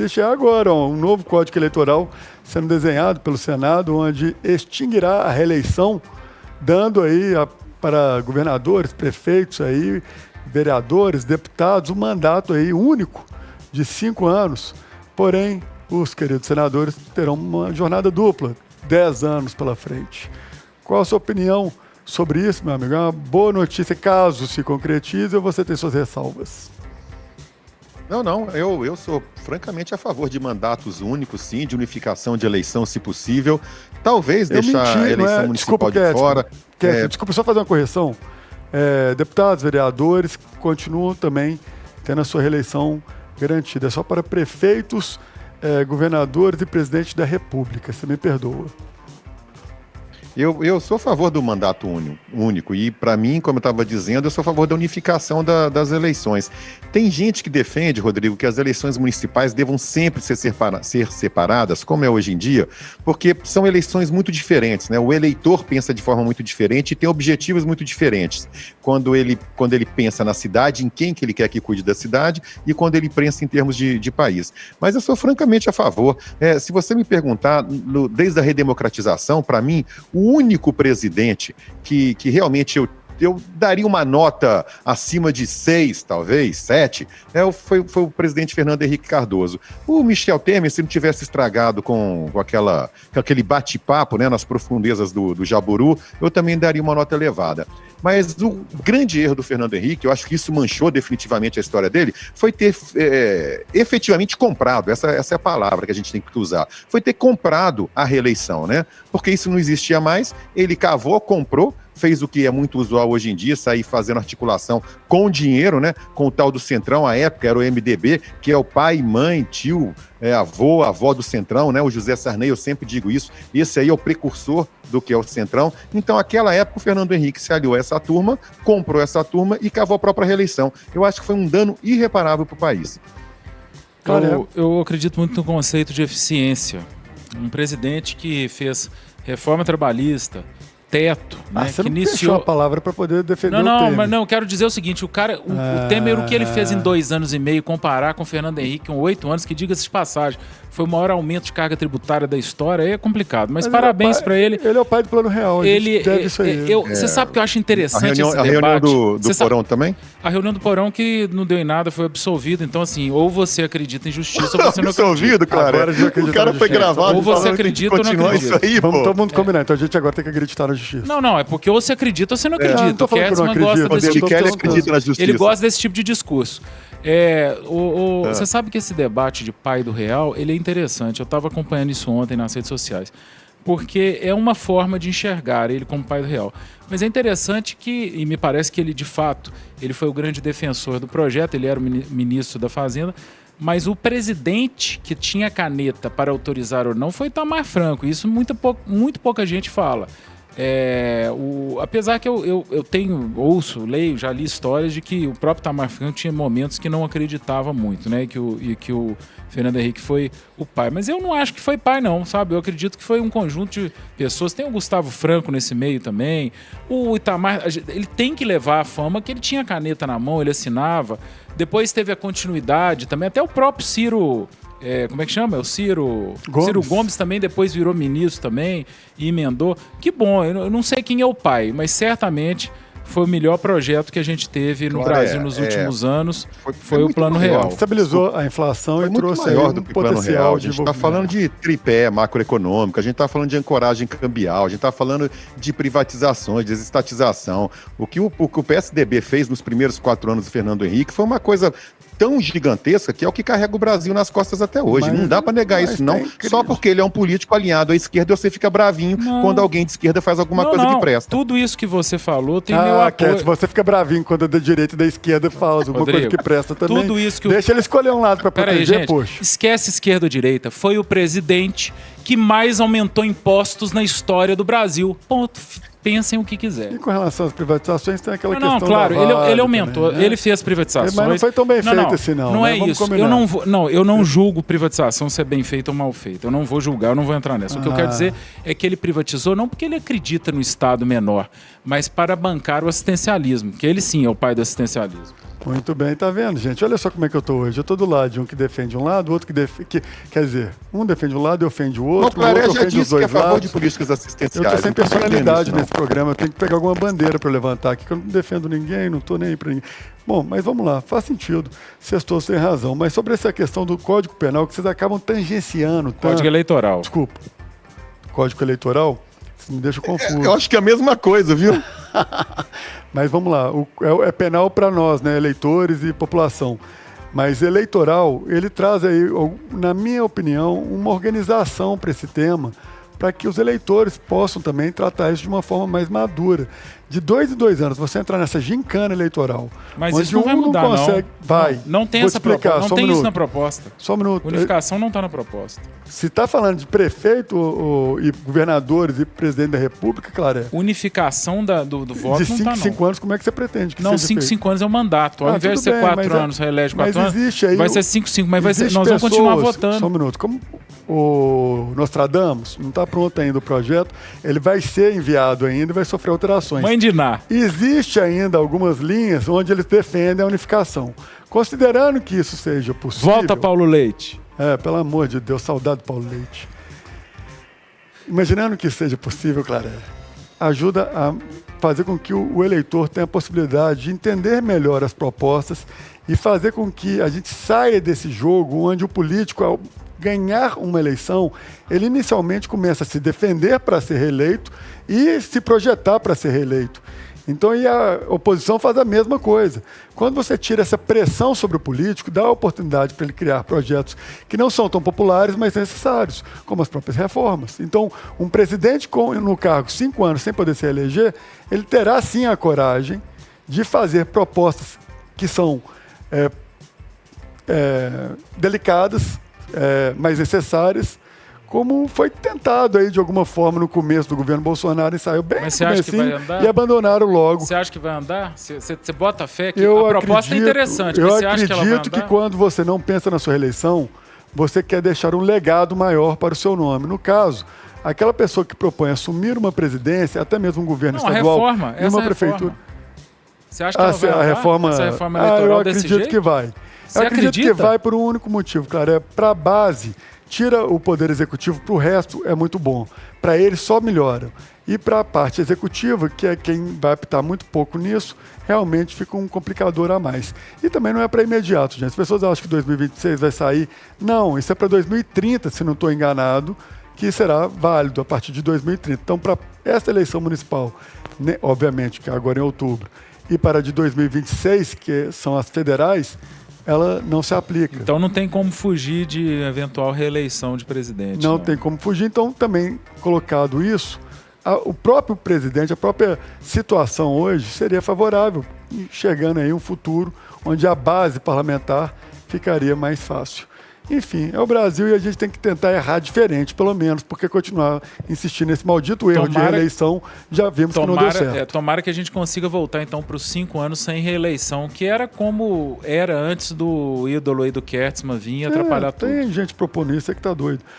Existe agora um novo Código Eleitoral sendo desenhado pelo Senado, onde extinguirá a reeleição, dando aí para governadores, prefeitos, aí, vereadores, deputados, um mandato aí único de 5 anos. Porém, os queridos senadores terão uma jornada dupla, 10 anos pela frente. Qual a sua opinião sobre isso, meu amigo? É uma boa notícia, caso se concretize, ou você tem suas ressalvas? Não, eu sou francamente a favor de mandatos únicos, sim, de unificação de eleição, se possível. Talvez deixar a eleição municipal de fora. Desculpa, só fazer uma correção. Deputados, vereadores continuam também tendo a sua reeleição garantida. É só para prefeitos, governadores e presidente da República. Você me perdoa. Eu sou a favor do mandato único e, para mim, como eu estava dizendo, eu sou a favor da unificação das eleições. Tem gente que defende, Rodrigo, que as eleições municipais devam sempre ser separadas, como é hoje em dia, porque são eleições muito diferentes, né? O eleitor pensa de forma muito diferente e tem objetivos muito diferentes. Quando ele pensa na cidade, em quem que ele quer que cuide da cidade, e quando ele pensa em termos de país. Mas eu sou francamente a favor. Se você me perguntar, desde a redemocratização, para mim, o único presidente que realmente eu daria uma nota acima de 6, talvez, 7, foi o presidente Fernando Henrique Cardoso. O Michel Temer, se não tivesse estragado com aquele bate-papo, né, nas profundezas do Jaburu, eu também daria uma nota elevada. Mas o grande erro do Fernando Henrique, eu acho que isso manchou definitivamente a história dele, foi ter efetivamente comprado, essa é a palavra que a gente tem que usar, foi ter comprado a reeleição, né? Porque isso não existia mais, ele cavou, comprou, fez o que é muito usual hoje em dia, sair fazendo articulação com dinheiro, né? Com o tal do Centrão, à época era o MDB, que é o pai, mãe, tio, avó do Centrão, né? O José Sarney, eu sempre digo isso, esse aí é o precursor do que é o Centrão. Então, naquela época, o Fernando Henrique se aliou a essa turma, comprou essa turma e cavou a própria reeleição. Eu acho que foi um dano irreparável para o país. Eu acredito muito no conceito de eficiência. Um presidente que fez reforma trabalhista, teto, né? Você que não iniciou fechou a palavra para poder defender o Temer. Mas não, quero dizer o seguinte, o Temer, o que ele fez em 2 anos e meio, comparar com o Fernando Henrique com 8 anos, que diga-se de passagem, foi o maior aumento de carga tributária da história, aí é complicado, mas parabéns para ele. Ele é o pai do Plano Real, deve isso aí. Você sabe que eu acho interessante a reunião do Porão também? A reunião do Porão que não deu em nada, foi absolvido, então assim, ou você acredita em justiça ou você não acredita. Absolvido, cara. O cara foi gravado. Ou você acredita ou não acredita. Isso aí, Vamos todo mundo combinar, então a gente agora tem que acreditar na justiça. Não, é porque ou você acredita ou você não acredita. Não tô falando que eu não gosta desse tipo de acredita na justiça. Ele gosta desse tipo de discurso. Você sabe que esse debate de pai do real, ele é interessante. Eu estava acompanhando isso ontem nas redes sociais. Porque é uma forma de enxergar ele como pai do real. Mas é interessante e me parece que ele, de fato, ele foi o grande defensor do projeto, ele era o ministro da Fazenda, mas o presidente que tinha caneta para autorizar ou não foi Itamar Franco. Isso muito pouca gente fala. Apesar que eu leio, já li histórias de que o próprio Itamar Franco tinha momentos que não acreditava muito, né? E que o Fernando Henrique foi o pai. Mas eu não acho que foi pai, não, sabe? Eu acredito que foi um conjunto de pessoas. Tem o Gustavo Franco nesse meio também. O Itamar, ele tem que levar a fama que ele tinha caneta na mão, ele assinava. Depois teve a continuidade também. Até o próprio Ciro... como é que chama? O Ciro Gomes também depois virou ministro também e emendou. Que bom, eu não sei quem é o pai, mas certamente foi o melhor projeto que a gente teve no Brasil nos últimos anos. Foi o Plano Real. Estabilizou a inflação e trouxe maior do que o Plano Real. A gente está falando de tripé macroeconômico, a gente está falando de ancoragem cambial, a gente está falando de privatizações, de desestatização. O que o PSDB fez nos primeiros 4 anos do Fernando Henrique foi uma coisa tão gigantesca que é o que carrega o Brasil nas costas até hoje. Não dá para negar isso, não. Só porque ele é um político alinhado à esquerda, você fica bravinho quando alguém de esquerda faz alguma coisa que presta. Tudo isso que você falou tem meu apoio. Você fica bravinho quando da direita e da esquerda faz alguma coisa que presta também. Tudo isso que Deixa ele escolher um lado para proteger, gente, poxa. Esquece esquerda ou direita. Foi o presidente que mais aumentou impostos na história do Brasil. Ponto. Pensem o que quiser. E com relação às privatizações, tem aquela questão claro, da Vale, ele aumentou, também, né? Ele fez privatizações. Mas não foi tão bem feito assim, não. Não né? é Vamos isso. combinar. Eu não julgo privatização se é bem feita ou mal feita. Eu não vou julgar, eu não vou entrar nessa. O que eu quero dizer é que ele privatizou não porque ele acredita no Estado menor, mas para bancar o assistencialismo, que ele sim é o pai do assistencialismo. Muito bem, tá vendo, gente? Olha só como é que eu tô hoje. Eu tô do lado de um que defende um lado, outro que defende. Quer dizer, um defende um lado e ofende o outro, o outro já ofende os disse que é a dois favor de lados. políticas Eu assistenciais. tô sem não tô entendendo personalidade isso, não. nesse programa, eu tenho que pegar alguma bandeira para levantar aqui, que eu não defendo ninguém, não tô nem aí pra ninguém. Bom, mas vamos lá, faz sentido. Vocês estão sem razão. Mas sobre essa questão do Código Penal, que vocês acabam tangenciando. Código Eleitoral. Desculpa. Código Eleitoral? Isso me deixa confuso. Eu acho que é a mesma coisa, viu? Mas vamos lá, é penal para nós, né, eleitores e população. Mas eleitoral, ele traz aí, na minha opinião, uma organização para esse tema, para que os eleitores possam também tratar isso de uma forma mais madura. De 2 em 2 anos, você entrar nessa gincana eleitoral. Mas onde isso não vai mudar, não. Vai. Não tem Vou essa explicar, proposta. só Não um tem isso minuto. na proposta. Só um minuto. Unificação não está na proposta. Se está falando de prefeito e governadores e presidente da República, claro, é. Unificação do voto De não 5 está, em 5 anos, como é que você pretende que não, seja 5 feito? 5 anos é um mandato. Ao invés de tudo ser bem, 4 anos, reelege 4 anos, existe aí vai ser 5 5, mas vai ser, existe nós vamos continuar pessoas- votando. Só um minuto. Como o Nostradamus, não está pronto ainda o projeto, ele vai ser enviado ainda e vai sofrer alterações. Mãe de Ná. Existe ainda algumas linhas onde eles defendem a unificação. Considerando que isso seja possível... Volta, Paulo Leite. Pelo amor de Deus, saudade do Paulo Leite. Imaginando que isso seja possível, Clara, ajuda a fazer com que o eleitor tenha a possibilidade de entender melhor as propostas e fazer com que a gente saia desse jogo onde o político, ao ganhar uma eleição, ele inicialmente começa a se defender para ser reeleito e se projetar para ser reeleito. Então, e a oposição faz a mesma coisa. Quando você tira essa pressão sobre o político, dá a oportunidade para ele criar projetos que não são tão populares, mas necessários, como as próprias reformas. Então, um presidente no cargo 5 anos sem poder se reeleger, ele terá sim a coragem de fazer propostas que são delicadas, mas necessárias, como foi tentado aí de alguma forma no começo do governo Bolsonaro e saiu bem Mas no você acha que comecinho vai andar? e abandonaram logo. Você acha que vai andar? Você bota fé que Eu a proposta é acredito- interessante, eu mas você acha que ela vai acredito andar? que quando você não pensa na sua reeleição, você quer deixar um legado maior para o seu nome. No caso, aquela pessoa que propõe assumir uma presidência, até mesmo um governo Não, a estadual reforma, e uma essa prefeitura. reforma. Você acha que ela vai A andar? reforma, Essa reforma eleitoral eu desse acredito jeito? que vai. Você Eu acredito acredita? que vai por um único motivo, claro. É para a base, tira o poder executivo, para o resto é muito bom. Para ele só melhora. E para a parte executiva, que é quem vai apitar muito pouco nisso, realmente fica um complicador a mais. E também não é para imediato, gente. As pessoas acham que 2026 vai sair. Não, isso é para 2030, se não estou enganado, que será válido a partir de 2030. Então, para essa eleição municipal, né, obviamente que agora em outubro, e para a de 2026, que são as federais, ela não se aplica. Então não tem como fugir de eventual reeleição de presidente. Não tem como fugir. Então, também colocado isso, o próprio presidente, a própria situação hoje seria favorável, chegando aí um futuro onde a base parlamentar ficaria mais fácil. Enfim, é o Brasil e a gente tem que tentar errar diferente, pelo menos, porque continuar insistindo nesse maldito erro de reeleição, já vimos que não deu certo. Tomara que a gente consiga voltar então para os 5 anos sem reeleição, que era como era antes do ídolo aí do Kertzmann vir atrapalhar tudo. Tem gente propondo isso, é que tá doido.